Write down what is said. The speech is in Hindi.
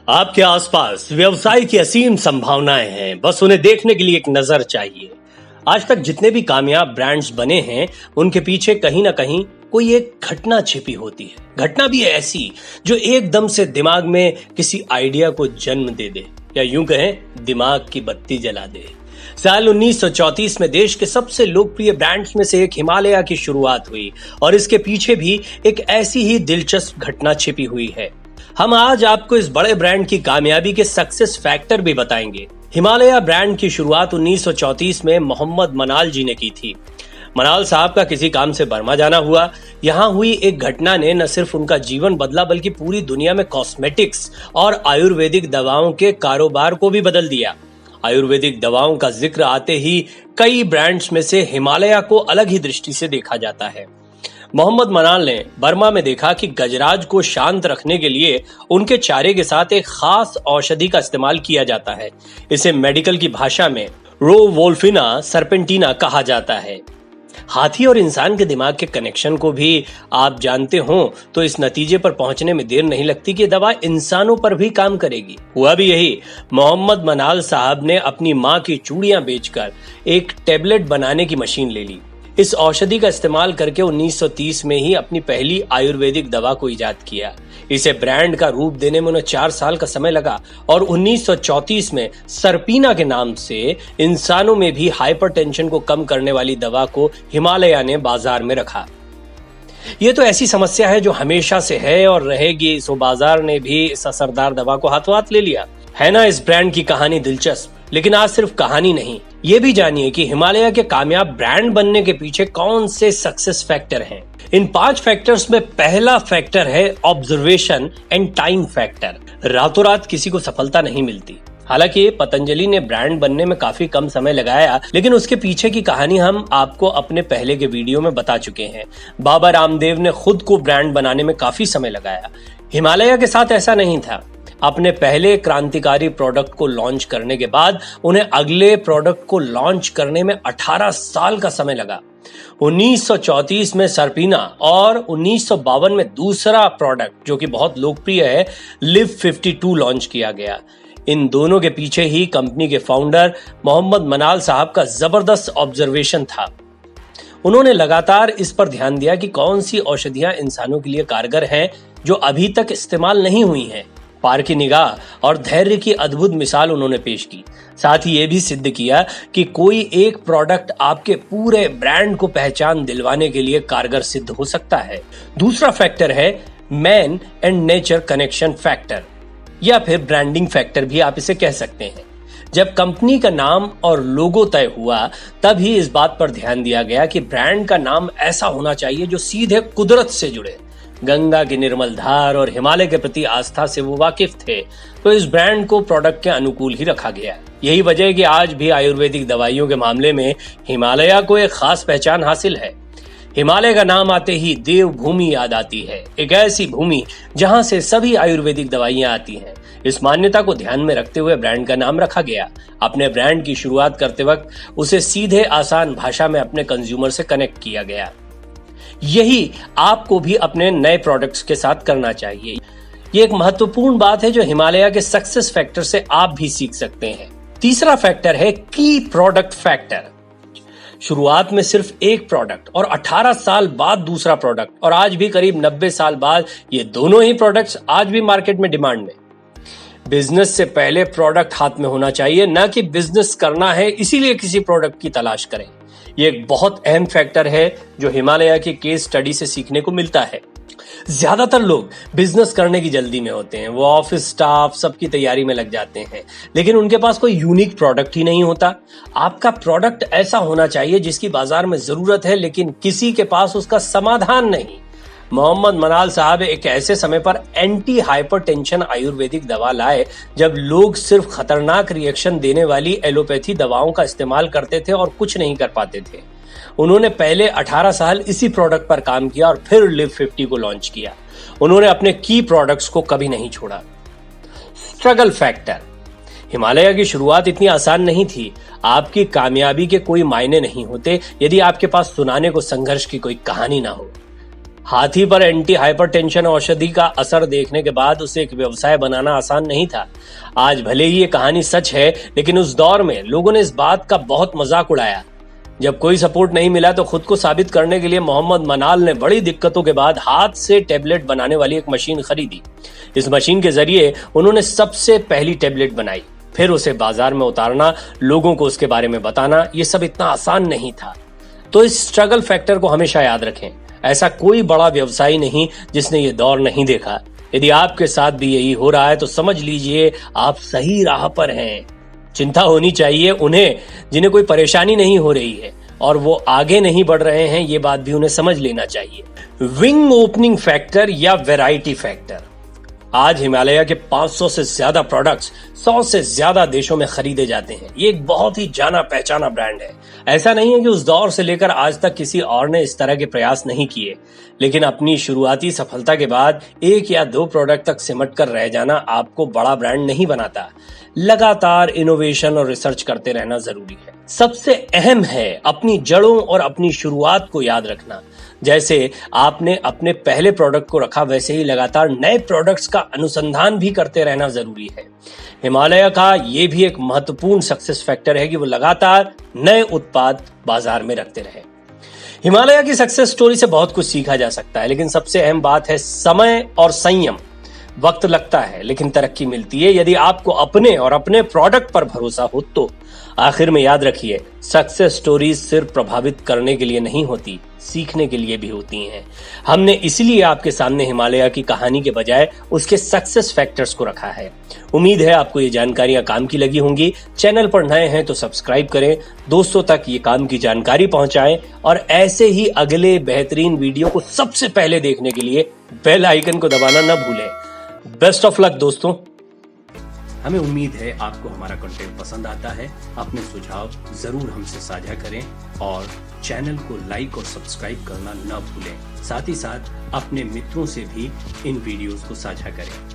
आपके आसपास व्यवसाय की असीम संभावनाएं हैं, बस उन्हें देखने के लिए एक नजर चाहिए। आज तक जितने भी कामयाब ब्रांड्स बने हैं, उनके पीछे कहीं ना कहीं कोई एक घटना छिपी होती है। घटना भी ऐसी जो एकदम से दिमाग में किसी आइडिया को जन्म दे दे, या यूं कहें दिमाग की बत्ती जला दे। साल 1934 में देश के सबसे लोकप्रिय ब्रांड्स में से एक हिमालय की शुरुआत हुई और इसके पीछे भी एक ऐसी ही दिलचस्प घटना छिपी हुई है। हम आज आपको इस बड़े ब्रांड की कामयाबी के सक्सेस फैक्टर भी बताएंगे। हिमालय ब्रांड की शुरुआत 1934 में मोहम्मद मनाल जी ने की थी। मनाल साहब का किसी काम से बर्मा जाना हुआ। यहाँ हुई एक घटना ने न सिर्फ उनका जीवन बदला, बल्कि पूरी दुनिया में कॉस्मेटिक्स और आयुर्वेदिक दवाओं के कारोबार को भी बदल दिया। आयुर्वेदिक दवाओं का जिक्र आते ही कई ब्रांड्स में से हिमालय को अलग ही दृष्टि से देखा जाता है। मोहम्मद मनाल ने बर्मा में देखा कि गजराज को शांत रखने के लिए उनके चारे के साथ एक खास औषधि का इस्तेमाल किया जाता है। इसे मेडिकल की भाषा में रोवोल्फिना सर्पेंटिना कहा जाता है। हाथी और इंसान के दिमाग के कनेक्शन को भी आप जानते हो, तो इस नतीजे पर पहुंचने में देर नहीं लगती कि दवा इंसानों पर भी काम करेगी। हुआ भी यही। मोहम्मद मनाल साहब ने अपनी माँ की चूड़ियां बेचकर एक टेबलेट बनाने की मशीन ले ली। इस औषधि का इस्तेमाल करके 1930 में ही अपनी पहली आयुर्वेदिक दवा को इजाद किया। इसे ब्रांड का रूप देने में उन्हें 4 साल का समय लगा और 1934 में सरपीना के नाम से इंसानों में भी हाइपरटेंशन को कम करने वाली दवा को हिमालय ने बाजार में रखा। ये तो ऐसी समस्या है जो हमेशा से है और रहेगी, सो बाजार ने भी इस असरदार दवा को हाथों हाथ ले लिया। है ना इस ब्रांड की कहानी दिलचस्प? लेकिन आज सिर्फ कहानी नहीं, ये भी जानिए कि हिमालय के कामयाब ब्रांड बनने के पीछे कौन से सक्सेस फैक्टर हैं। इन 5 फैक्टर्स में पहला फैक्टर है ऑब्जर्वेशन एंड टाइम फैक्टर। रातों रात किसी को सफलता नहीं मिलती। हालांकि पतंजलि ने ब्रांड बनने में काफी कम समय लगाया, लेकिन उसके पीछे की कहानी हम आपको अपने पहले के वीडियो में बता चुके हैं। बाबा रामदेव ने खुद को ब्रांड बनाने में काफी समय लगाया। हिमालय के साथ ऐसा नहीं था। अपने पहले क्रांतिकारी प्रोडक्ट को लॉन्च करने के बाद उन्हें अगले प्रोडक्ट को लॉन्च करने में 18 साल का समय लगा। 1934 में सरपीना और 1952 में दूसरा प्रोडक्ट जो कि बहुत लोकप्रिय है, लिव 52 लॉन्च किया गया। इन दोनों के पीछे ही कंपनी के फाउंडर मोहम्मद मनाल साहब का जबरदस्त ऑब्जर्वेशन था। उन्होंने लगातार इस पर ध्यान दिया कि कौन सी औषधियां इंसानों के लिए कारगर हैं जो अभी तक इस्तेमाल नहीं हुई हैं। पार की निगाह और धैर्य की अद्भुत मिसाल उन्होंने पेश की। साथ ही ये भी सिद्ध किया कि कोई एक प्रोडक्ट आपके पूरे ब्रांड को पहचान दिलवाने के लिए कारगर सिद्ध हो सकता है। दूसरा फैक्टर है man and nature connection factor, या फिर ब्रांडिंग फैक्टर भी आप इसे कह सकते हैं। जब कंपनी का नाम और लोगो तय हुआ, तब ही इस बात पर ध्यान दिया गया कि ब्रांड का नाम ऐसा होना चाहिए जो सीधे कुदरत से जुड़े। गंगा की निर्मल धार और हिमालय के प्रति आस्था से वो वाकिफ थे, तो इस ब्रांड को प्रोडक्ट के अनुकूल ही रखा गया। यही वजह है कि आज भी आयुर्वेदिक दवाइयों के मामले में हिमालय को एक खास पहचान हासिल है। हिमालय का नाम आते ही देवभूमि याद आती है, एक ऐसी भूमि जहां से सभी आयुर्वेदिक दवाइयां आती हैं। इस मान्यता को ध्यान में रखते हुए ब्रांड का नाम रखा गया। अपने ब्रांड की शुरुआत करते वक्त उसे सीधे आसान भाषा में अपने कंज्यूमर से कनेक्ट किया गया। यही आपको भी अपने नए प्रोडक्ट्स के साथ करना चाहिए। ये एक महत्वपूर्ण बात है जो हिमालय के सक्सेस फैक्टर से आप भी सीख सकते हैं। तीसरा फैक्टर है की प्रोडक्ट फैक्टर। शुरुआत में सिर्फ एक प्रोडक्ट और 18 साल बाद दूसरा प्रोडक्ट, और आज भी करीब 90 साल बाद ये दोनों ही प्रोडक्ट्स आज भी मार्केट में डिमांड में। बिजनेस से पहले प्रोडक्ट हाथ में होना चाहिए, ना कि बिजनेस करना है इसीलिए किसी प्रोडक्ट की तलाश करें। ये एक बहुत अहम फैक्टर है जो हिमालय की केस स्टडी से सीखने को मिलता है। ज्यादातर लोग बिजनेस करने की जल्दी में होते हैं, वो ऑफिस स्टाफ सबकी तैयारी में लग जाते हैं, लेकिन उनके पास कोई यूनिक प्रोडक्ट ही नहीं होता। आपका प्रोडक्ट ऐसा होना चाहिए जिसकी बाजार में जरूरत है, लेकिन किसी के पास उसका समाधान नहीं। मोहम्मद मनाल साहब एक ऐसे समय पर एंटी हाइपरटेंशन आयुर्वेदिक दवा लाए जब लोग सिर्फ खतरनाक रिएक्शन देने वाली एलोपैथी दवाओं का इस्तेमाल करते थे और कुछ नहीं कर पाते थे। उन्होंने पहले 18 साल इसी प्रोडक्ट पर काम किया और फिर लिव 50 को लॉन्च किया। उन्होंने अपने की प्रोडक्ट्स को कभी नहीं छोड़ा। Struggle factor. हिमालय की शुरुआत इतनी आसान नहीं थी। आपकी कामयाबी के कोई मायने नहीं होते यदि आपके पास सुनाने को संघर्ष की कोई कहानी ना हो। हाथी पर एंटी हाइपरटेंशन औषधि का असर देखने के बाद उसे एक व्यवसाय बनाना आसान नहीं था। आज भले ही ये कहानी सच है, लेकिन उस दौर में लोगों ने इस बात का बहुत मजाक उड़ाया। जब कोई सपोर्ट नहीं मिला तो खुद को साबित करने के लिए मोहम्मद मनाल ने बड़ी दिक्कतों के बाद हाथ से टेबलेट बनाने वाली एक मशीन खरीदी। इस मशीन के जरिए उन्होंने सबसे पहली टेबलेट बनाई। फिर उसे बाजार में उतारना, लोगों को उसके बारे में बताना, ये सब इतना आसान नहीं था। तो इस स्ट्रगल फैक्टर को हमेशा याद रखें। ऐसा कोई बड़ा व्यवसायी नहीं जिसने ये दौर नहीं देखा। यदि आपके साथ भी यही हो रहा है तो समझ लीजिए आप सही राह पर हैं। चिंता होनी चाहिए उन्हें जिन्हें कोई परेशानी नहीं हो रही है और वो आगे नहीं बढ़ रहे हैं, ये बात भी उन्हें समझ लेना चाहिए। विंग ओपनिंग फैक्टर या वैरायटी फैक्टर। आज हिमालय के 500 से ज्यादा प्रोडक्ट्स 100 से ज्यादा देशों में खरीदे जाते हैं। ये एक बहुत ही जाना पहचाना ब्रांड है। ऐसा नहीं है कि उस दौर से लेकर आज तक किसी और ने इस तरह के प्रयास नहीं किए, लेकिन अपनी शुरुआती सफलता के बाद 1 या 2 प्रोडक्ट तक सिमट कर रह जाना आपको बड़ा ब्रांड नहीं बनाता। लगातार इनोवेशन और रिसर्च करते रहना जरूरी है। सबसे अहम है अपनी जड़ों और अपनी शुरुआत को याद रखना। जैसे आपने अपने पहले प्रोडक्ट को रखा, वैसे ही लगातार नए प्रोडक्ट्स का अनुसंधान भी करते रहना जरूरी है। हिमालय का ये भी एक महत्वपूर्ण सक्सेस फैक्टर है कि वो लगातार नए उत्पाद बाजार में रखते रहे। हिमालय की सक्सेस स्टोरी से बहुत कुछ सीखा जा सकता है, लेकिन सबसे अहम बात है समय और संयम। वक्त लगता है लेकिन तरक्की मिलती है यदि आपको अपने और अपने प्रोडक्ट पर भरोसा हो तो। आखिर में याद रखिए, सक्सेस स्टोरीज सिर्फ प्रभावित करने के लिए नहीं होती, सीखने के लिए भी होती हैं। हमने इसलिए आपके सामने हिमालय की कहानी के बजाय उसके सक्सेस फैक्टर्स को रखा है। उम्मीद है आपको ये जानकारियां काम की लगी होंगी। चैनल पर नए हैं तो सब्सक्राइब करें, दोस्तों तक ये काम की जानकारी पहुंचाएं और ऐसे ही अगले बेहतरीन वीडियो को सबसे पहले देखने के लिए बेल आइकन को दबाना न भूलें। बेस्ट ऑफ लक दोस्तों। हमें उम्मीद है आपको हमारा कंटेंट पसंद आता है। अपने सुझाव जरूर हमसे साझा करें और चैनल को लाइक और सब्सक्राइब करना न भूलें। साथ ही साथ अपने मित्रों से भी इन वीडियोस को साझा करें।